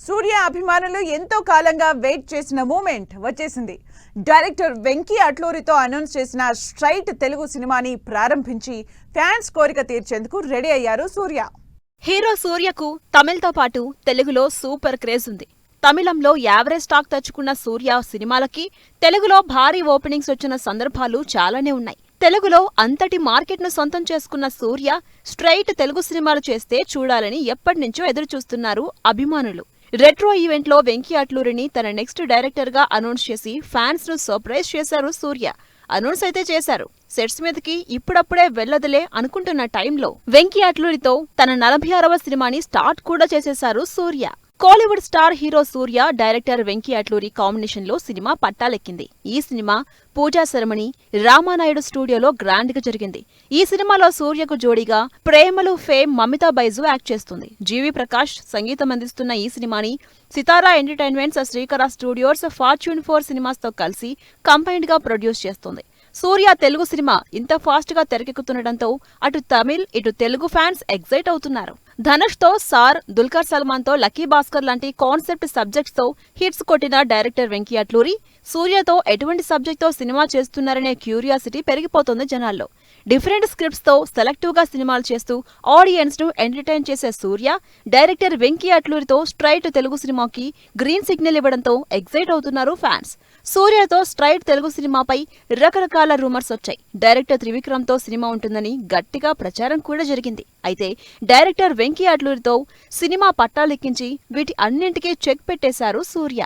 సూర్య అభిమానులు ఎంతో కాలంగా వెయిట్ చేసిన మూమెంట్ వచ్చేసింది. డైరెక్టర్ వెంకీ అట్లూరితో అనౌన్స్ చేసిన స్ట్రైట్ తెలుగు సినిమాని ప్రారంభించి ఫ్యాన్స్ కోరిక తీర్చేందుకు రెడీ అయ్యారు సూర్య. హీరో సూర్యకు తమిళ్తో పాటు తెలుగులో సూపర్ క్రేజ్ ఉంది. తమిళంలో యావరేజ్ టాక్ తెచ్చుకున్న సూర్య సినిమాలకి తెలుగులో భారీ ఓపెనింగ్స్ వచ్చిన సందర్భాలు చాలానే ఉన్నాయి. తెలుగులో అంతటి మార్కెట్ను సొంతం చేసుకున్న సూర్య స్ట్రైట్ తెలుగు సినిమాలు చేస్తే చూడాలని ఎప్పటినుంచో ఎదురుచూస్తున్నారు అభిమానులు. రెట్రో ఈవెంట్లో వెంకీ అట్లూరిని తన నెక్స్ట్ డైరెక్టర్గా అనౌన్స్ చేసి ఫ్యాన్స్ ను సర్ప్రైజ్ చేశారు సూర్య. అనౌన్స్ అయితే చేశారు. సెట్స్ మీదకి ఇప్పుడప్పుడే వెళ్లదులే అనుకుంటున్న టైంలో వెంకీ అట్లూరితో తన 46వ సినిమాని స్టార్ట్ కూడా చేసేశారు సూర్య. కోలీవుడ్ స్టార్ హీరో సూర్య, డైరెక్టర్ వెంకీ అట్లూరి కాంబినేషన్ లో సినిమా పట్టాలెక్కింది. ఈ సినిమా పూజా శర్మని రామానాయుడు స్టూడియోలో గ్రాండ్ గా జరిగింది. ఈ సినిమాలో సూర్యకు జోడీగా ప్రేమలు ఫేమ్ మమితా బైజు యాక్ట్ చేస్తుంది. జీవి ప్రకాష్ సంగీతం అందిస్తున్న ఈ సినిమాని సితారా ఎంటర్టైన్మెంట్స్, శ్రీకర స్టూడియోస్, ఫార్చ్యూన్ 4 సినిమాస్ తో కలిసి కంబైన్డ్ గా ప్రొడ్యూస్ చేస్తుంది. సూర్య తెలుగు సినిమా ఇంత ఫాస్ట్ గా తెరకెక్కుతుండటంతో అటు తమిళ్ ఇటు తెలుగు ఫ్యాన్స్ ఎగ్జైట్ అవుతున్నారు. ధనుష్ తో సార్, దుల్కర్ సల్మాన్ తో లక్కీ భాస్కర్ లాంటి కాన్సెప్ట్ సబ్జెక్ట్స్ తో హిట్స్ కొట్టిన డైరెక్టర్ వెంకీ అట్లూరి సూర్యతో ఎటువంటి సబ్జెక్ట్ తో సినిమా చేస్తున్నారనే క్యూరియాసిటీ పెరిగిపోతుంది జనాల్లో. డిఫరెంట్ స్క్రిప్ట్స్ తో సెలెక్టివ్ గా సినిమాలు చేస్తూ ఆడియన్స్ ను ఎంటర్టైన్ చేసే సూర్య, డైరెక్టర్ వెంకీ అట్లూరితో స్ట్రైట్ తెలుగు సినిమాకి గ్రీన్ సిగ్నల్ ఇవ్వడంతో ఎగ్జైట్ అవుతున్నారు ఫ్యాన్స్. సూర్యతో స్ట్రైట్ తెలుగు సినిమాపై రకరకాల రూమర్స్ వచ్చాయి. డైరెక్టర్ త్రివిక్రమ్ తో సినిమా ఉంటుందని గట్టిగా ప్రచారం కూడా జరిగింది. అయితే డైరెక్టర్ వెంకీ అట్లూరితో సినిమా పట్టాలెక్కించి వీటి అన్నింటికీ చెక్ పెట్టేశారు సూర్య.